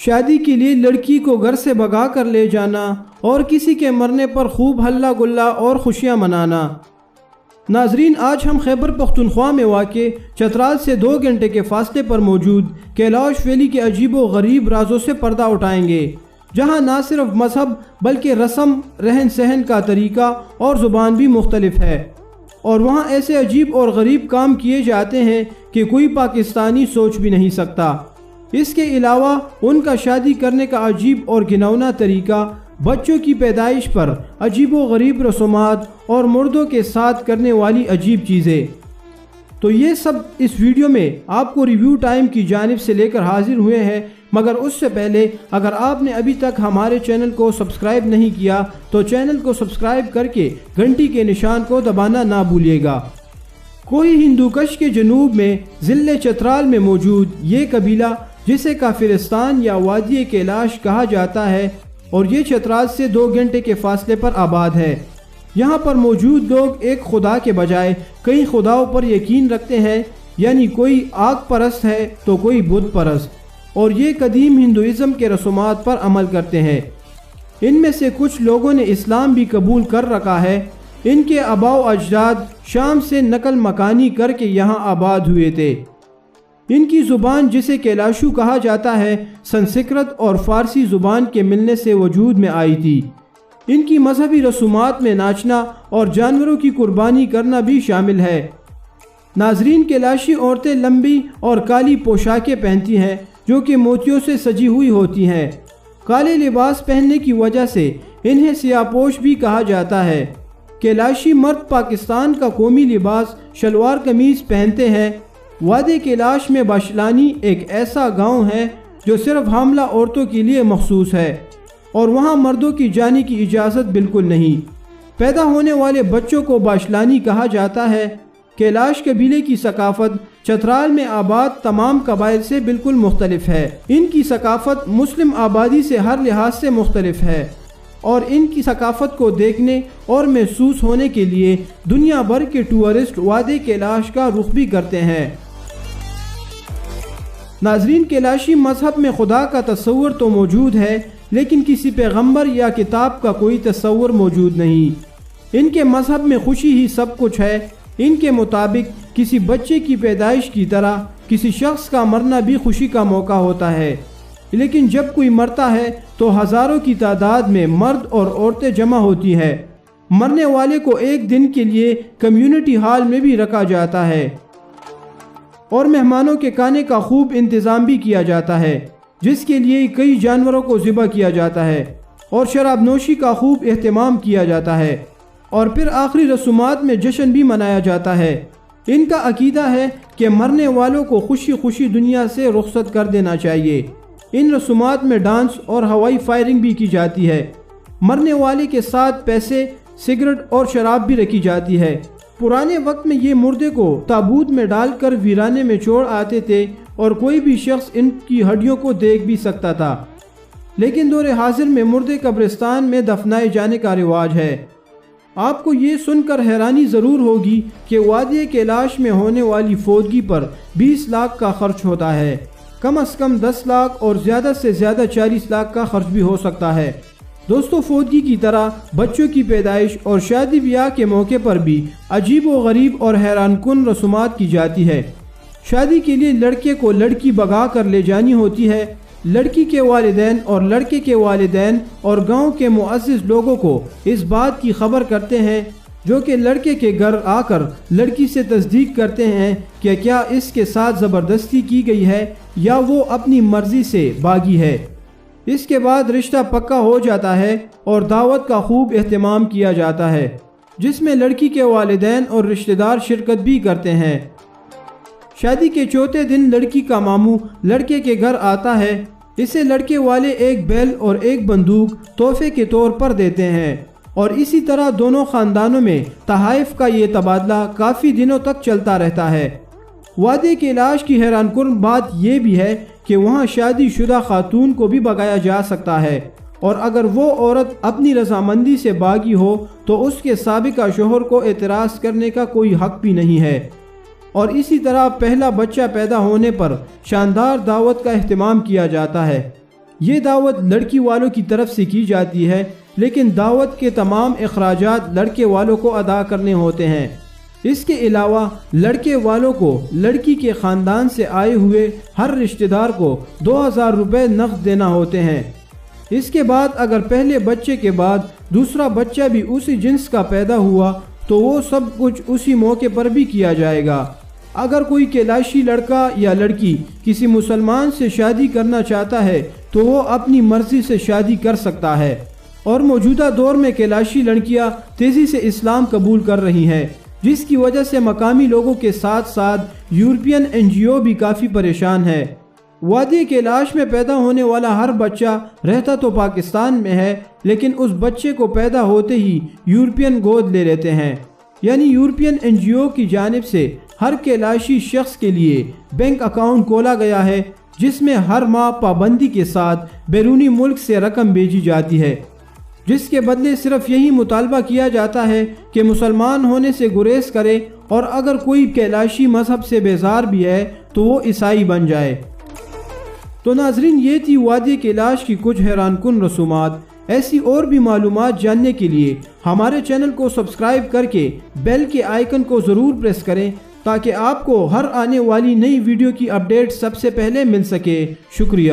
شادی کے لیے لڑکی کو گھر سے بھگا کر لے جانا اور کسی کے مرنے پر خوب ہلا گلا اور خوشیاں منانا۔ ناظرین، آج ہم خیبر پختونخوا میں واقع چترال سے 2 گھنٹے کے فاصلے پر موجود کیلاش ویلی کے عجیب و غریب رازوں سے پردہ اٹھائیں گے، جہاں نہ صرف مذہب بلکہ رسم، رہن سہن کا طریقہ اور زبان بھی مختلف ہے، اور وہاں ایسے عجیب اور غریب کام کیے جاتے ہیں کہ کوئی پاکستانی سوچ بھی نہیں سکتا۔ اس کے علاوہ ان کا شادی کرنے کا عجیب اور گھناؤنا طریقہ، بچوں کی پیدائش پر عجیب و غریب رسومات اور مردوں کے ساتھ کرنے والی عجیب چیزیں، تو یہ سب اس ویڈیو میں آپ کو ریویو ٹائم کی جانب سے لے کر حاضر ہوئے ہیں۔ مگر اس سے پہلے اگر آپ نے ابھی تک ہمارے چینل کو سبسکرائب نہیں کیا تو چینل کو سبسکرائب کر کے گھنٹی کے نشان کو دبانا نہ بھولیے گا۔ کوہی ہندوکش کے جنوب میں ضلع چترال میں موجود یہ قبیلہ، جسے کافرستان یا وادی کیلاش کہا جاتا ہے، اور یہ چترال سے 2 گھنٹے کے فاصلے پر آباد ہے۔ یہاں پر موجود لوگ ایک خدا کے بجائے کئی خداؤں پر یقین رکھتے ہیں، یعنی کوئی آگ پرست ہے تو کوئی بت پرست، اور یہ قدیم ہندوازم کے رسومات پر عمل کرتے ہیں۔ ان میں سے کچھ لوگوں نے اسلام بھی قبول کر رکھا ہے۔ ان کے آباء و اجداد شام سے نقل مکانی کر کے یہاں آباد ہوئے تھے۔ ان کی زبان، جسے کیلاشو کہا جاتا ہے، سنسکرت اور فارسی زبان کے ملنے سے وجود میں آئی تھی۔ ان کی مذہبی رسومات میں ناچنا اور جانوروں کی قربانی کرنا بھی شامل ہے۔ ناظرین، کیلاشی عورتیں لمبی اور کالی پوشاکیں پہنتی ہیں جو کہ موتیوں سے سجی ہوئی ہوتی ہیں۔ کالے لباس پہننے کی وجہ سے انہیں سیاہ پوش بھی کہا جاتا ہے۔ کیلاشی مرد پاکستان کا قومی لباس شلوار قمیض پہنتے ہیں۔ وادی کیلاش میں باشلانی ایک ایسا گاؤں ہے جو صرف حاملہ عورتوں کے لیے مخصوص ہے، اور وہاں مردوں کی جانے کی اجازت بالکل نہیں۔ پیدا ہونے والے بچوں کو باشلانی کہا جاتا ہے۔ کیلاش قبیلے کی ثقافت چترال میں آباد تمام قبائل سے بالکل مختلف ہے۔ ان کی ثقافت مسلم آبادی سے ہر لحاظ سے مختلف ہے، اور ان کی ثقافت کو دیکھنے اور محسوس ہونے کے لیے دنیا بھر کے ٹورسٹ وادی کیلاش کا رخ بھی کرتے ہیں۔ ناظرین، کیلاشی مذہب میں خدا کا تصور تو موجود ہے، لیکن کسی پیغمبر یا کتاب کا کوئی تصور موجود نہیں۔ ان کے مذہب میں خوشی ہی سب کچھ ہے۔ ان کے مطابق کسی بچے کی پیدائش کی طرح کسی شخص کا مرنا بھی خوشی کا موقع ہوتا ہے، لیکن جب کوئی مرتا ہے تو ہزاروں کی تعداد میں مرد اور عورتیں جمع ہوتی ہیں۔ مرنے والے کو ایک دن کے لیے کمیونٹی ہال میں بھی رکھا جاتا ہے، اور مہمانوں کے کھانے کا خوب انتظام بھی کیا جاتا ہے، جس کے لیے کئی جانوروں کو ذبح کیا جاتا ہے، اور شراب نوشی کا خوب اہتمام کیا جاتا ہے، اور پھر آخری رسومات میں جشن بھی منایا جاتا ہے۔ ان کا عقیدہ ہے کہ مرنے والوں کو خوشی خوشی دنیا سے رخصت کر دینا چاہیے۔ ان رسومات میں ڈانس اور ہوائی فائرنگ بھی کی جاتی ہے۔ مرنے والے کے ساتھ پیسے، سگریٹ اور شراب بھی رکھی جاتی ہے۔ پرانے وقت میں یہ مردے کو تابوت میں ڈال کر ویرانے میں چھوڑ آتے تھے، اور کوئی بھی شخص ان کی ہڈیوں کو دیکھ بھی سکتا تھا، لیکن دور حاضر میں مردے قبرستان میں دفنائے جانے کا رواج ہے۔ آپ کو یہ سن کر حیرانی ضرور ہوگی کہ وادی کیلاش میں ہونے والی فوتگی پر 20 لاکھ کا خرچ ہوتا ہے۔ کم از کم 10 لاکھ اور زیادہ سے زیادہ 40 لاکھ کا خرچ بھی ہو سکتا ہے۔ دوستو، فوتگی کی طرح بچوں کی پیدائش اور شادی بیاہ کے موقع پر بھی عجیب و غریب اور حیران کن رسومات کی جاتی ہے۔ شادی کے لیے لڑکے کو لڑکی بھگا کر لے جانی ہوتی ہے۔ لڑکی کے والدین اور لڑکے کے والدین اور گاؤں کے معزز لوگوں کو اس بات کی خبر کرتے ہیں، جو کہ لڑکے کے گھر آ کر لڑکی سے تصدیق کرتے ہیں کہ کیا اس کے ساتھ زبردستی کی گئی ہے یا وہ اپنی مرضی سے باغی ہے۔ اس کے بعد رشتہ پکا ہو جاتا ہے اور دعوت کا خوب اہتمام کیا جاتا ہے، جس میں لڑکی کے والدین اور رشتہ دار شرکت بھی کرتے ہیں۔ شادی کے چوتھے دن لڑکی کا ماموں لڑکے کے گھر آتا ہے۔ اسے لڑکے والے ایک بیل اور ایک بندوق تحفے کے طور پر دیتے ہیں، اور اسی طرح دونوں خاندانوں میں تحائف کا یہ تبادلہ کافی دنوں تک چلتا رہتا ہے۔ وادی کیلاش کی حیران کن بات یہ بھی ہے کہ وہاں شادی شدہ خاتون کو بھی بھگایا جا سکتا ہے، اور اگر وہ عورت اپنی رضامندی سے باغی ہو تو اس کے سابقہ شوہر کو اعتراض کرنے کا کوئی حق بھی نہیں ہے۔ اور اسی طرح پہلا بچہ پیدا ہونے پر شاندار دعوت کا اہتمام کیا جاتا ہے۔ یہ دعوت لڑکی والوں کی طرف سے کی جاتی ہے، لیکن دعوت کے تمام اخراجات لڑکے والوں کو ادا کرنے ہوتے ہیں۔ اس کے علاوہ لڑکے والوں کو لڑکی کے خاندان سے آئے ہوئے ہر رشتہ دار کو 2000 روپے نقد دینا ہوتے ہیں۔ اس کے بعد اگر پہلے بچے کے بعد دوسرا بچہ بھی اسی جنس کا پیدا ہوا تو وہ سب کچھ اسی موقع پر بھی کیا جائے گا۔ اگر کوئی کیلاشی لڑکا یا لڑکی کسی مسلمان سے شادی کرنا چاہتا ہے تو وہ اپنی مرضی سے شادی کر سکتا ہے، اور موجودہ دور میں کیلاشی لڑکیاں تیزی سے اسلام قبول کر رہی ہیں، جس کی وجہ سے مقامی لوگوں کے ساتھ ساتھ یورپین NGO بھی کافی پریشان ہے۔ وادی کیلاش میں پیدا ہونے والا ہر بچہ رہتا تو پاکستان میں ہے، لیکن اس بچے کو پیدا ہوتے ہی یورپین گود لے لیتے ہیں۔ یعنی یورپین NGO کی جانب سے ہر کیلاشی شخص کے لیے بینک اکاؤنٹ کھولا گیا ہے، جس میں ہر ماہ پابندی کے ساتھ بیرونی ملک سے رقم بھیجی جاتی ہے، جس کے بدلے صرف یہی مطالبہ کیا جاتا ہے کہ مسلمان ہونے سے گریز کرے، اور اگر کوئی کیلاشی مذہب سے بیزار بھی ہے تو وہ عیسائی بن جائے۔ تو ناظرین، یہ تھی وادی کیلاش کی کچھ حیران کن رسومات۔ ایسی اور بھی معلومات جاننے کے لیے ہمارے چینل کو سبسکرائب کر کے بیل کے آئیکن کو ضرور پریس کریں تاکہ آپ کو ہر آنے والی نئی ویڈیو کی اپڈیٹ سب سے پہلے مل سکے۔ شکریہ۔